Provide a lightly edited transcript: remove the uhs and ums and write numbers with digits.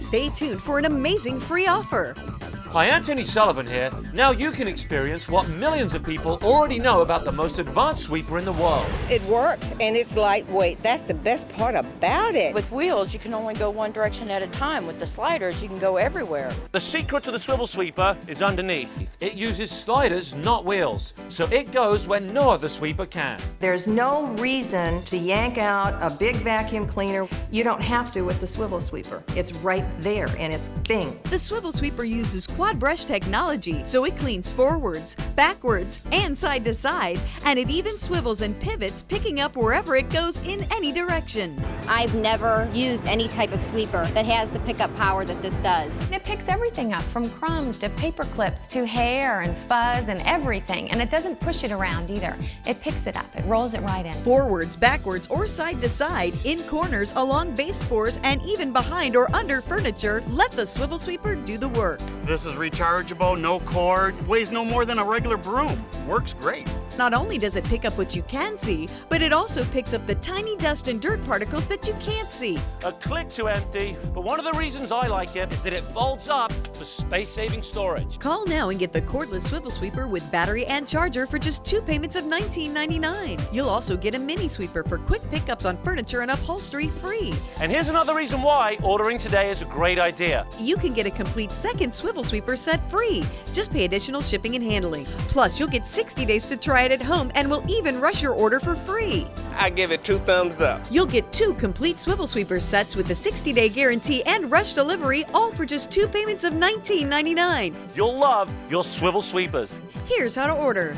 stay tuned for an amazing free offer. Hi, Anthony Sullivan here. Now you can experience what millions of people already know about the most advanced sweeper in the world. It works and it's lightweight. That's the best part about it. With wheels, you can only go one direction at a time. With the sliders, you can go everywhere. The secret to the swivel sweeper is underneath. It uses sliders, not wheels, so it goes where no other sweeper can. There's no reason to yank out a big vacuum cleaner. You don't have to with the swivel sweeper. It's right there and it's bing. The swivel sweeper uses quad brush technology, so it cleans forwards, backwards, and side to side, and it even swivels and pivots, picking up wherever it goes in any direction. I've never used any type of sweeper that has the pickup power that this does. It picks everything up, from crumbs to paper clips to hair and fuzz and everything, and it doesn't push it around either. It picks it up, it rolls it right in. Forwards, backwards, or side to side, in corners, along baseboards, and even behind or under furniture, let the swivel sweeper do the work. This is rechargeable, no cord, weighs no more than a regular broom. Works great. Not only does it pick up what you can see, but it also picks up the tiny dust and dirt particles that you can't see. A click to empty, but one of the reasons I like it is that it folds up for space-saving storage. Call now and get the cordless swivel sweeper with battery and charger for just 2 payments of $19.99. You'll also get a mini sweeper for quick pickups on furniture and upholstery free. And here's another reason why ordering today is a great idea. You can get a complete second swivel sweeper set free. Just pay additional shipping and handling. Plus, you'll get 60 days to try it at home, and we'll even rush your order for free. I give it 2 thumbs up. You'll get 2 complete swivel sweeper sets with a 60-day guarantee and rush delivery, all for just 2 payments of $19.99. You'll love your swivel sweepers. Here's how to order.